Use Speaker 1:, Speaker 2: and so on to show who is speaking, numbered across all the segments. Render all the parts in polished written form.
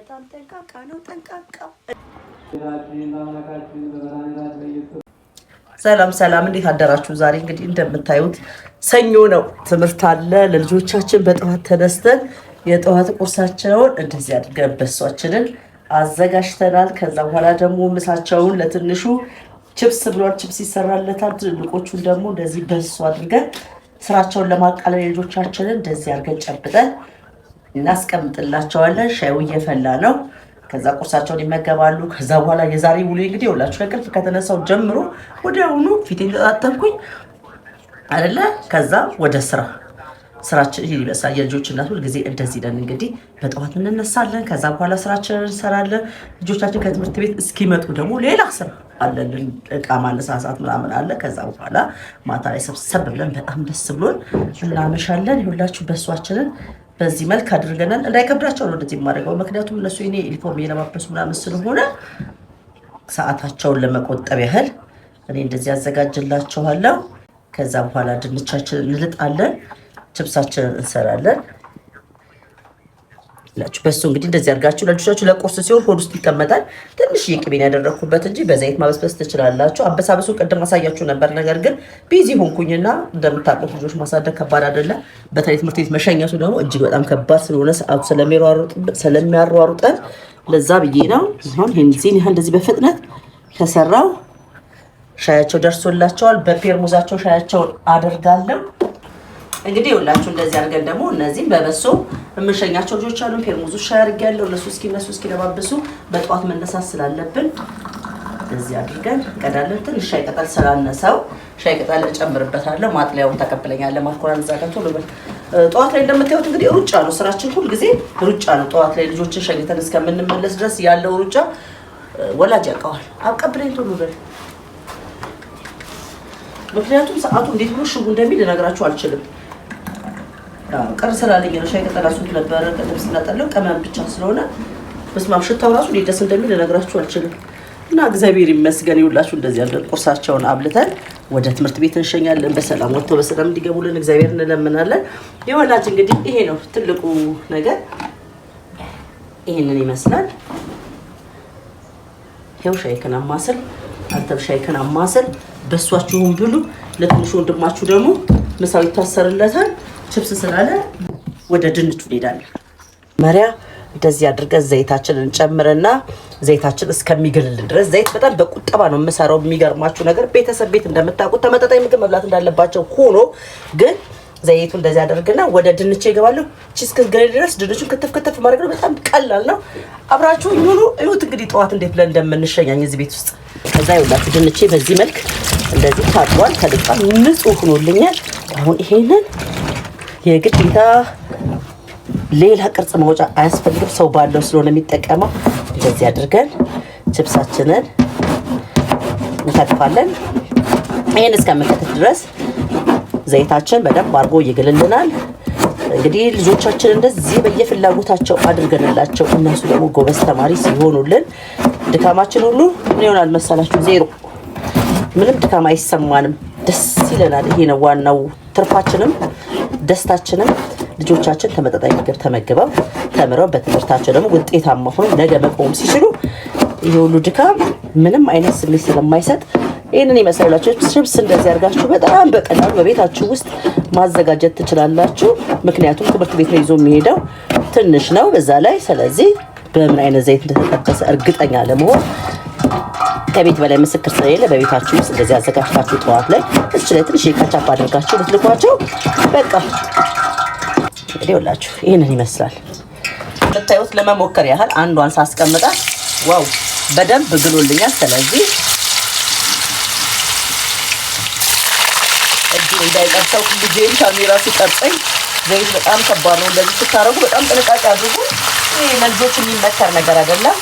Speaker 1: በጣም ጠንቃቃ ነው ጠንቃቃ። ሰላም እንዴት አደራችሁ? ዛሬ እንግዲህ እንደምታዩት ሰኞ ነው፣ ትምህርት አለ። ለልጆቻችን በጠዋት ተነስተን የጠዋት ቁርሳቸውን እንደዚህ አድርገን በሷችንን አዘጋጅተናል። ከዛ በኋላ ደግሞ ምሳቸውን ለትንሹ ቺፕስ ብሏል፣ ቺፕስ ይሰራለታል። ትልቆቹን ደግሞ እንደዚህ በሱ አድርገን ስራቸውን ለማቃለል ልጆቻችንን እንደዚህ አድርገን ጨብጠን እናስቀምጥላቸዋለን። ሻዩ እየፈላ ነው። ከዛ ቁርሳቸውን ይመገባሉ። ከዛ በኋላ የዛሬ ውሎ እንግዲህ ሁላችሁ ከእንቅልፍ ከተነሳው ጀምሮ ወዲያውኑ ፊቴን ተጣጠብኩኝ አይደለ? ከዛ ወደ ስራችን ይሄ ይመስላል። የልጆች እናት ሁልጊዜ እንደዚህ ነን። እንግዲህ በጠዋት እንነሳለን። ከዛ በኋላ ስራችንን እንሰራለን። ልጆቻችን ከትምህርት ቤት እስኪመጡ ደግሞ ሌላ ስራ አለን። እቃ ማነሳሳት ምናምን አለ። ከዛ በኋላ ማታ ላይ ሰብሰብ ብለን በጣም ደስ ብሎን እናመሻለን። ሁላችሁ በሷችንን በዚህ መልክ አድርገናል። እንዳይከብዳቸው ነው እንደዚህ የማደርገው፣ ምክንያቱም እነሱ የኔ ዩኒፎርም የለባበሱ ምናምን ስለሆነ ሰዓታቸውን ለመቆጠብ ያህል እኔ እንደዚህ አዘጋጅላቸዋለሁ። ከዛ በኋላ ድንቻችንን እንልጣለን፣ ችብሳችንን እንሰራለን። በሱ እንግዲህ እንደዚህ አድርጋችሁ ለልጆቻችሁ ለቁርስ ሲሆን ሆድ ውስጥ ይቀመጣል። ትንሽ የቅቤን ያደረኩበት እንጂ በዘይት ማበስበስ ትችላላችሁ። አበሳበሱ ቅድም አሳያችሁ ነበር። ነገር ግን ቢዚ ሆንኩኝና እንደምታውቁት ልጆች ማሳደግ ከባድ አይደለም። በተለይ ትምህርት ቤት መሸኘቱ ደግሞ እጅግ በጣም ከባድ ስለሆነ ሰዓቱ ስለሚያሯሩጠን ለዛ ብዬ ነው። አሁን ይህን ያህል እንደዚህ በፍጥነት ከሰራው ሻያቸው ደርሶላቸዋል። በፔርሙዛቸው ሻያቸውን አደርጋለሁ። እንግዲህ ሁላችሁ እንደዚህ አድርገን ደግሞ እነዚህም በበሶ የምንሸኛቸው ልጆች አሉ። ፔርሙዙ ሻይ አድርጌያለሁ። እነሱ እስኪለባብሱ በጠዋት መነሳት ስላለብን እንደዚህ አድርገን እንቀዳለን። ትንሽ ሻይ ቅጠል ስላነሰው ሻይ ቅጠል እጨምርበታለሁ። ማጥለያውን ተቀብለኛለሁ። ማርኮራን ዘጋቶ ልበል። ጠዋት ላይ እንደምታዩት እንግዲህ ሩጫ ነው ስራችን፣ ሁልጊዜ ሩጫ ነው። ጠዋት ላይ ልጆችን ሸኝተን እስከምንመለስ ድረስ ያለው ሩጫ ወላጅ ያውቀዋል። አቀብለኝ ቶሎ በል፣ ምክንያቱም ሰዓቱ እንዴት ብሎ ሽቡ እንደሚል ልነግራችሁ አልችልም። ቅር ስላለኝ ነው። ሻይ ቅጠል አሱት ነበር ቅድም ስላጠለው ቀመም ብቻ ስለሆነ በስማም ሽታው ራሱ ደስ እንደሚል ልነግራችሁ አልችልም። እና እግዚአብሔር ይመስገን ይውላችሁ እንደዚህ ያለን ቁርሳቸውን አብልተን ወደ ትምህርት ቤት እንሸኛለን። በሰላም ወጥተው በሰላም እንዲገቡልን እግዚአብሔር እንለምናለን። የወላጅ እንግዲህ ይሄ ነው ትልቁ ነገር። ይሄንን ይመስላል። ይሄው ሻይከን አማስል፣ አንተም ሻይከን አማስል፣ በሷችሁን ብሉ። ለትንሹ ወንድማችሁ ደግሞ ምሳው ይታሰርለታል። ቺፕስ ስላለ ወደ ድንቹ እንሄዳለን። መሪያ እንደዚህ አድርገን ዘይታችንን እንጨምርና ዘይታችን እስከሚግልልን ድረስ ዘይት በጣም በቁጠባ ነው የምሰራው። የሚገርማችሁ ነገር ቤተሰብ ቤት እንደምታውቁት ተመጣጣኝ ምግብ መብላት እንዳለባቸው ሆኖ ግን ዘይቱ እንደዚህ አደርግና ወደ ድንቼ ይገባለሁ። ቺስ ከግሬ ድረስ ድንቹን ክትፍ ማድረግ ነው። በጣም ቀላል ነው። አብራችሁ ይሁኑ። እዩት እንግዲህ ጠዋት እንዴት ብለን እንደምንሸኛኝ እዚህ ቤት ውስጥ። ከዛ ይኸውላችሁ ድንቼ በዚህ መልክ እንደዚህ ታጥቧል። ከልጣ ንጹህ ሆኖልኛል። አሁን ይሄንን የግዴታ ሌላ ቅርጽ ማውጫ አያስፈልግም። ሰው ባለው ስለሆነ የሚጠቀመው እንደዚህ አድርገን ቺፕሳችንን እንከትፋለን። ይሄን እስከምንከትፍ ድረስ ዘይታችን በደንብ አድርጎ ይግልልናል። እንግዲህ ልጆቻችን እንደዚህ በየፍላጎታቸው አድርገንላቸው እነሱ ደግሞ ጎበዝ ተማሪ ሲሆኑልን ድካማችን ሁሉ ምን ይሆናል መሰላችሁ? ዜሮ። ምንም ድካም አይሰማንም፣ ደስ ይለናል። ይሄ ነው ዋናው ትርፋችንም ደስታችንም። ልጆቻችን ተመጣጣኝ ምግብ ተመግበው ተምረው በትምህርታቸው ደግሞ ውጤታማ ሆነው ነገ መቆም ሲችሉ ይሄ ሁሉ ድካም ምንም አይነት ስሜት ስለማይሰጥ ይሄንን ይመስላችሁ። ቺፕስ እንደዚህ አድርጋችሁ በጣም በቀላሉ በቤታችሁ ውስጥ ማዘጋጀት ትችላላችሁ። ምክንያቱም ትምህርት ቤት ነው ይዞ የሚሄደው ትንሽ ነው በዛ ላይ። ስለዚህ በምን አይነት ዘይት እንደተጠበሰ እርግጠኛ ለመሆን ከቤት በላይ ምስክር ስለሌለ በቤታችሁ ውስጥ እንደዚህ አዘጋጅታችሁ ጠዋት ላይ እዚህ ላይ ትንሽ የካቻፕ አድርጋችሁ ልትልኳቸው በቃ እንግዲህ ሁላችሁ ይሄንን ይመስላል። ለታዩት ለመሞከር ያህል አንዷን ሳስቀምጣት ዋው በደንብ ግሎልኛል። ስለዚህ እጅ እንዳይቀርሰው ልጄን ካሜራ ሲቀርጸኝ ዘይት በጣም ከባድ ነው። እንደዚህ ስታረጉ በጣም ጥንቃቄ አድርጉ። ይሄ ለልጆች የሚመከር ነገር አይደለም።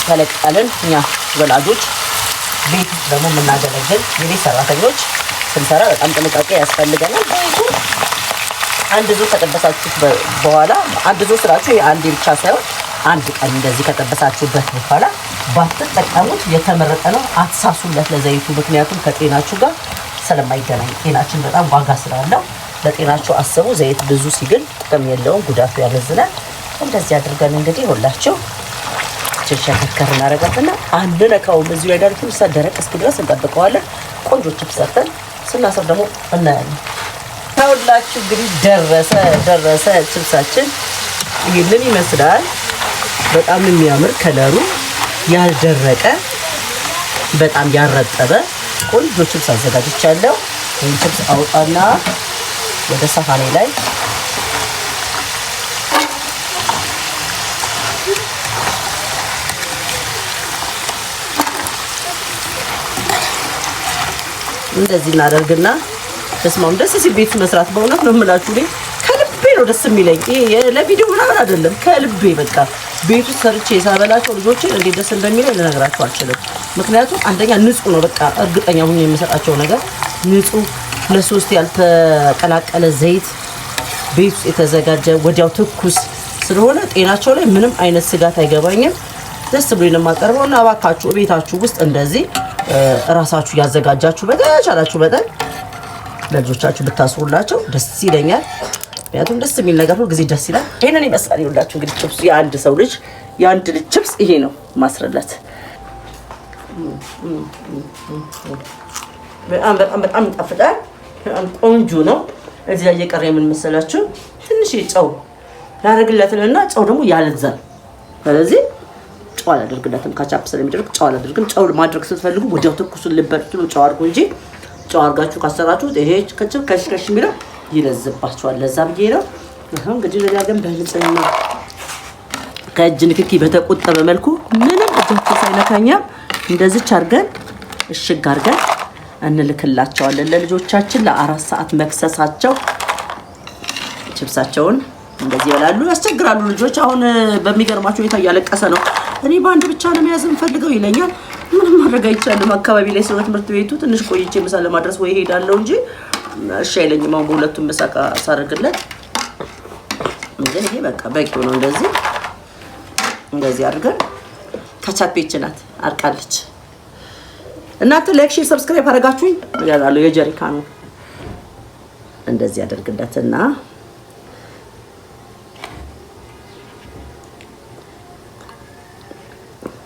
Speaker 1: ተለቃለን እኛ ወላጆች ቤት ደግሞ የምናገለግል የቤት ሰራተኞች ስንሰራ በጣም ጥንቃቄ ያስፈልገናል። አንድ ዙር ከጠበሳችሁት በኋላ አንድ ዙር ስራችሁ የአንድ ብቻ ሳይሆን አንድ ቀን እንደዚህ ከጠበሳችሁበት በኋላ ባትጠቀሙት የተመረጠ ነው። አትሳሱለት ለዘይቱ፣ ምክንያቱም ከጤናችሁ ጋር ስለማይገናኝ ጤናችን በጣም ዋጋ ስላለው ለጤናችሁ አስቡ። ዘይት ብዙ ሲግል ጥቅም የለውም፣ ጉዳቱ ያመዝናል። እንደዚህ አድርገን እንግዲህ ሁላችሁ እችን ሸከርከር እናደርጋትና አንነካውም። እዚሁ ላይ ዳርኩ ደረቅ እስኪድረስ እንጠብቀዋለን። ቆንጆ ችፕስ ሰርተን ስናስር ደግሞ እናያለን። ታውላችሁ እንግዲህ ደረሰ ችፕሳችን ይሄንን ይመስላል። በጣም የሚያምር ከለሩ ያልደረቀ በጣም ያረጠበ ቆንጆ ችፕስ አዘጋጅቻለሁ። ይሄን ችፕስ አውጣና ወደ ሳህኔ ላይ እንደዚህ እናደርግና ተስማም ደስ ሲል ቤት መስራት በእውነት ነው የምላችሁ። እኔ ከልቤ ነው ደስ የሚለኝ። ይሄ ለቪዲዮ ምናምን አይደለም፣ ከልቤ በቃ ቤቱ ሰርቼ ሳበላቸው ልጆችን እንዴት ደስ እንደሚለኝ ልነግራችሁ አልችልም። ምክንያቱም አንደኛ ንጹህ ነው፣ በቃ እርግጠኛ ሆኜ የምሰጣቸው ነገር ንጹህ፣ ለሶስት ያልተቀላቀለ ዘይት ቤት ውስጥ የተዘጋጀ ወዲያው ትኩስ ስለሆነ ጤናቸው ላይ ምንም አይነት ስጋት አይገባኝም። ደስ ብሎኝ ነው የማቀርበው እና እባካችሁ ቤታችሁ ውስጥ እንደዚህ ራሳችሁ ያዘጋጃችሁ በተቻላችሁ መጠን ለልጆቻችሁ ብታስሩላቸው ደስ ይለኛል። ምክንያቱም ደስ የሚል ነገር ሁሉ ጊዜ ደስ ይላል። ይሄንን ይመስላል። ይኸውላችሁ እንግዲህ ችፕስ የአንድ ልጅ ችፕስ ይሄ ነው ማስረላት። በጣም ይጣፍጣል። በጣም ቆንጆ ነው። እዚህ ላይ የቀረ ምን መሰላችሁ? ትንሽ ጨው ላደርግለትና ጨው ደግሞ ያለዛል። ስለዚህ ጨው አላደርግለትም። ካቻፕ ስለሚደርግ ጨው አላደርግም። ጨው ማድረግ ስትፈልጉ ወዲያው ትኩሱን ልበርቱ ጨው አድርጉ እንጂ ጨው አድርጋችሁ ካሰራችሁት ይሄ ከሽ የሚለው ይለዝባችኋል። ለዛ ብዬ ነው። አሁን እንግዲህ ለዳግም በንጽህና ከእጅ ንክኪ በተቆጠበ መልኩ ምንም እጃችሁ ሳይነካኛ እንደዚች አድርገን እሽግ አድርገን እንልክላቸዋለን ለልጆቻችን ለ4 ሰዓት መክሰሳቸው። ችፕሳቸውን እንደዚህ ይበላሉ። ያስቸግራሉ ልጆች። አሁን በሚገርማቸው ሁኔታ እያለቀሰ ነው። እኔ በአንድ ብቻ ነው መያዝ የምፈልገው ይለኛል። ምንም ማድረግ አይቻልም። አካባቢ ላይ ስለሆነ ትምህርት ቤቱ ትንሽ ቆይቼ ምሳ ለማድረስ ወይ ሄዳለሁ እንጂ እሺ አይለኝም። አሁን በሁለቱም ምሳቃ ሳረግለት ግን ይሄ በቃ በቂው ነው። እንደዚህ አድርገን ካቻፔች ናት አርቃለች። እናንተ ላይክ፣ ሼር፣ ሰብስክራይብ አደረጋችሁኝ ያላለው የጀሪካኑ እንደዚህ አደርግለትና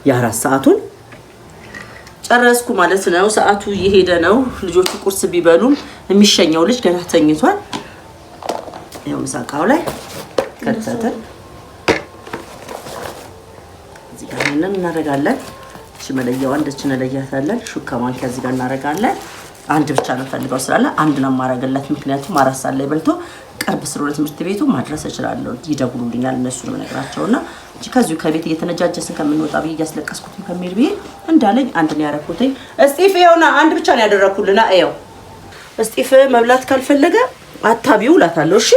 Speaker 1: የ4 ሰዓቱን ጨረስኩ ማለት ነው። ሰዓቱ እየሄደ ነው። ልጆቹ ቁርስ ቢበሉም የሚሸኘው ልጅ ገና ተኝቷል። ያው ምሳቃው ላይ ከተተን እዚህ ጋር እናደርጋለን። እሺ መለያው እንደች እንለያታለን። ሹካ ማንኪያ እዚህ ጋር እናደርጋለን። አንድ ብቻ ነው ፈልገው ስላለ አንድ ነው ማረግለት። ምክንያቱም 4 ሰዓት ላይ በልቶ ቅርብ ስለሆነ ትምህርት ቤቱ ማድረስ እችላለሁ። ይደውሉልኛል እነሱ ነው ነገራቸውና እቺ ከዚሁ ከቤት እየተነጃጀስን ከምንወጣ ብዬ ያስለቀስኩት ከሚል ብዬ እንዳለኝ አንድ ነው ያረኩትኝ። እስጢፍ ይኸውና አንድ ብቻ ነው ያደረኩልና አይው እስጢፍ መብላት ካልፈለገ አታቢው ላታለው። እሺ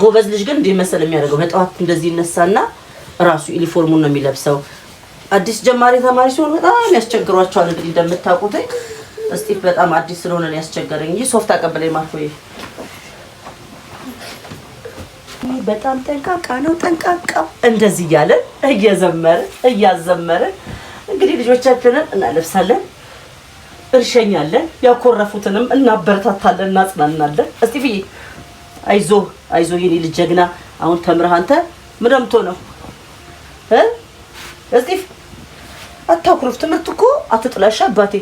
Speaker 1: ጎበዝ ልጅ ግን እንዴ መሰለ የሚያደርገው በጠዋት እንደዚህ ይነሳና ራሱ ዩኒፎርሙን ነው የሚለብሰው። አዲስ ጀማሪ ተማሪ ሲሆን በጣም ያስቸግሯቸዋል። እንግዲህ እንደምታውቁት እስጢፍ በጣም አዲስ ስለሆነ ነው ያስቸገረኝ እንጂ ሶፍት አቀበለኝ ማለት ነው። በጣም ጠንቃቃ ነው። ጠንቃቃው እንደዚህ እያለን እያዘመርን እንግዲህ ልጆቻችንን እናለብሳለን፣ እንሸኛለን። ያኮረፉትንም እናበረታታለን፣ እናጽናናለን። እስጢፍዬ አይዞ የኔ ልጅ ጀግና። አሁን ተምረህ አንተ ምን ነው እስጢፍ አታኩርፍ። ትምህርት እኮ አትጥላሽ አባቴ።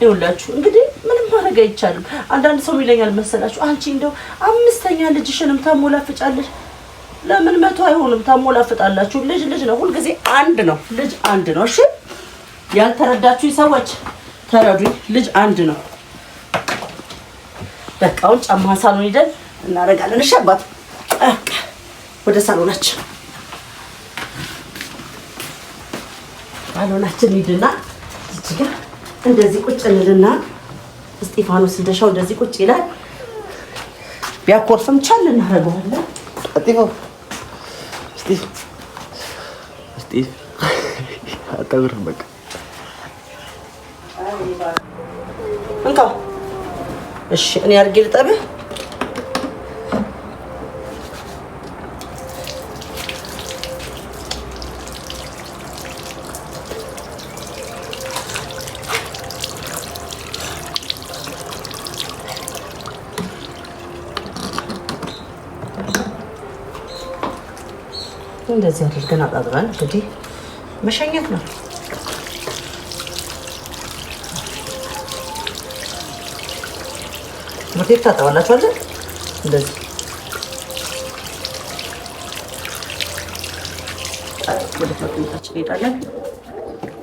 Speaker 1: ይኸውላችሁ እንግዲህ ምንም ማድረግ አይቻልም። አንዳንድ ሰው ይለኛል መሰላችሁ አንቺ እንደው 5ኛ ልጅሽንም ታሞላፍጫለሽ። ለምን 100 አይሆንም? ታሞላፍጣላችሁ። ልጅ ነው፣ ሁሉ ጊዜ አንድ ነው። ልጅ አንድ ነው። እሺ ያልተረዳችሁ ሰዎች ተረዱኝ። ልጅ አንድ ነው። በቃ አሁን ጫማ ሳሎን ሄደን እናደርጋለን። እሺ አባት ወደ ሳሎናችን ሂድና እዚህ ጋር እንደዚህ ቁጭ እንልና እስጢፋኖስ እንደሻው እንደዚህ ቁጭ ይላል። ቢያኮርፍም ቻል እናደርገዋለን። እስጢፍ አቀብር በቃ እንካ። እሺ እኔ አድርጌ ልጠብህ። እንደዚህ አድርገን አጣጥበን እንግዲህ መሸኘት ነው። ወዴት ታጣዋላችሁ አይደል? እንደዚህ ወደ ትምህርታችን እንሄዳለን።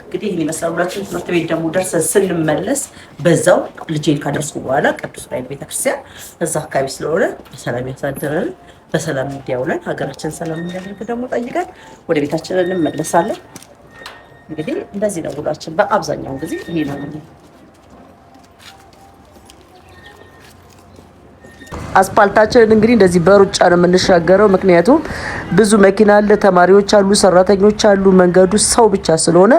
Speaker 1: እንግዲህ ይህን ይመስላል ሁላችን። ትምህርት ቤት ደግሞ ደርሰን ስንመለስ በዛው ልጄን ካደረስኩ በኋላ ቅዱስ ዑራኤል ቤተክርስቲያን እዛ አካባቢ ስለሆነ በሰላም ያሳድረን፣ በሰላም እንዲያውለን፣ ሀገራችን ሰላም እንዲያደርግ ደግሞ ጠይቀን ወደ ቤታችን እንመለሳለን። እንግዲህ እንደዚህ ነው ውሏችን በአብዛኛው ጊዜ ይሄ ነው። አስፓልታችንን እንግዲህ እንደዚህ በሩጫ ነው የምንሻገረው። ምክንያቱም ብዙ መኪና አለ፣ ተማሪዎች አሉ፣ ሰራተኞች አሉ። መንገዱ ሰው ብቻ ስለሆነ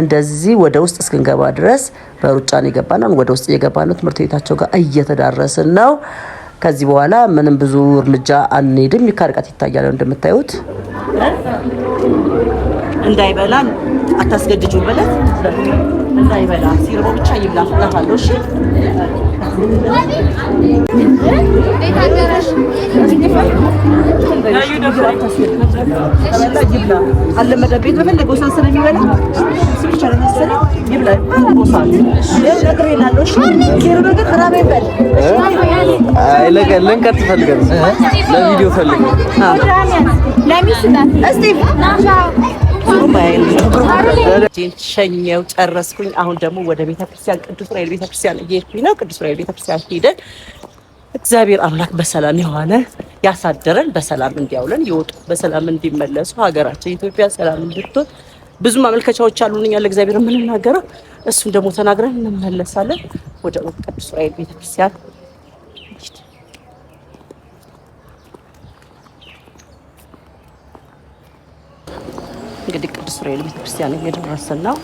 Speaker 1: እንደዚህ ወደ ውስጥ እስክንገባ ድረስ በሩጫ ነው የገባነው። ወደ ውስጥ እየገባን ነው። ትምህርት ቤታቸው ጋር እየተዳረስን ነው። ከዚህ በኋላ ምንም ብዙ እርምጃ አንሄድም። ከርቀት ይታያል እንደምታዩት። እንዳይበላን አታስገድጁ በለት እንዳይበላ ሲርቦ ብቻ ይብላ ፍላታለሁ። እሺ አለመደቤት በፈለገው ሰዓት ስለሚበላ ብቻ ነው መሰለኝ ይብላ። ነገር ይላል። እሺ ኪሩ ነገር ራበኝ በል። አይ ለቀን ፈልገን ለቪዲዮ ፈልገን እስቲ ሸኘው ጨረስኩኝ። አሁን ደግሞ ወደ ቤተክርስቲያን ቅዱስ ዑራኤል ቤተክርስቲያን እየሄድኩኝ ነው። ቅዱስ ዑራኤል ቤተክርስቲያን ሄደን እግዚአብሔር አምላክ በሰላም የሆነ ያሳደረን በሰላም እንዲያውለን ይወጡ በሰላም እንዲመለሱ ሀገራችን ኢትዮጵያ ሰላም እንድትሆን ብዙ ማመልከቻዎች አሉን እኛ ለእግዚአብሔር የምንናገረው። እሱን ደግሞ ተናግረን እንመለሳለን ወደ ቅዱስ ዑራኤል ቤተክርስቲያን። እንግዲህ ቅዱስ ዑራኤል ቤተክርስቲያን እየደረስን ነው።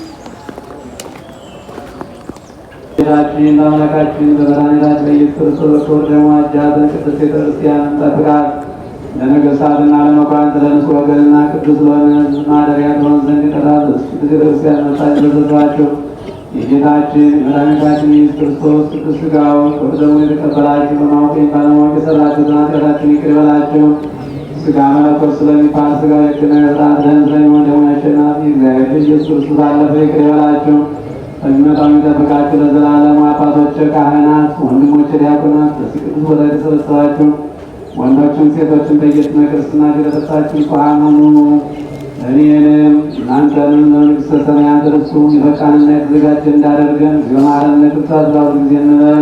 Speaker 1: ጌታችን በአምላካችን በመድኃኒታችን በኢየሱስ ክርስቶስ በክቡር ደሙ ዋጃትን ቅድስት ቤተክርስቲያንን ጠብቃት። ለነገሥታትና ለመኳንንት ለንጹሕ ወገንና ቅዱስ ለሆነ ሕዝብ ማደሪያ ትሆን ዘንድ የጠራት ቅድስት ቤተክርስቲያን መጣችሁ በሰጧችሁ የጌታችን የመድኃኒታችን የኢየሱስ ክርስቶስ ቅዱስ ሥጋውን ክቡር ደሙን የተቀበላችሁ በማወቅ ባለማወቅ የሠራችሁትን ኃጢአታችሁን ይቅር ይበላችሁ። ሥጋ መለኮት ስለሚባል ሥጋው የክህነት ሥርዓት ደም ስለሚሆን ደሙን አሸናፊ እግዚአብሔር ልጅ ኢየሱስ ክርስቶስ አለፈ ይቅር ይበላችሁ። በሚመጣው የሚጠብቃችሁ ለዘላለሙ አባቶች ካህናት፣ ወንድሞች ዲያቆናት፣ በዚህ ቅዱስ ቦታ የተሰበሰባችሁ ወንዶችም ሴቶችም በየስመ ክርስትናችሁ የተጠራችሁ ንጹሐን ሁኑ። እኔንም እናንተንም ለመንግሥተ ሰማያት እርሱ የበቃንና የተዘጋጀ እንዳደርገን እግዚኦ መሐረነ ክርስቶስ ባሉ ጊዜ እንበል።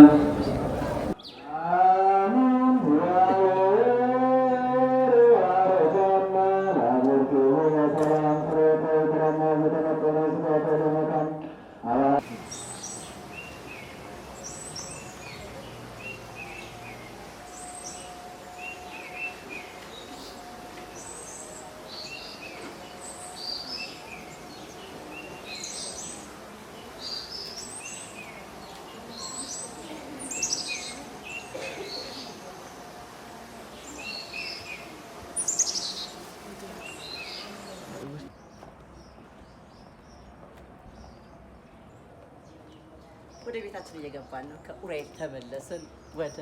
Speaker 1: ወደ ቤታችን እየገባን ነው። ከዑራኤል ተመለስን። ወደ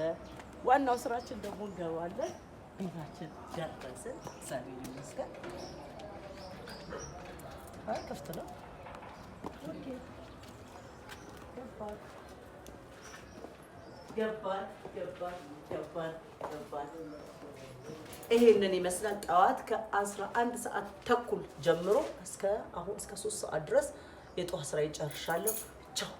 Speaker 1: ዋናው ስራችን ደግሞ እንገባለን። ቤታችን ደረስን። እግዚአብሔር ይመስገን። ክፍት ነው። ገባን። ይሄንን ይመስላል። ጠዋት ከ11 ሰዓት ተኩል ጀምሮ እስከ አሁን እስከ 3 ሰዓት ድረስ የጠዋት ስራ ይጨርሻለሁ። ቻው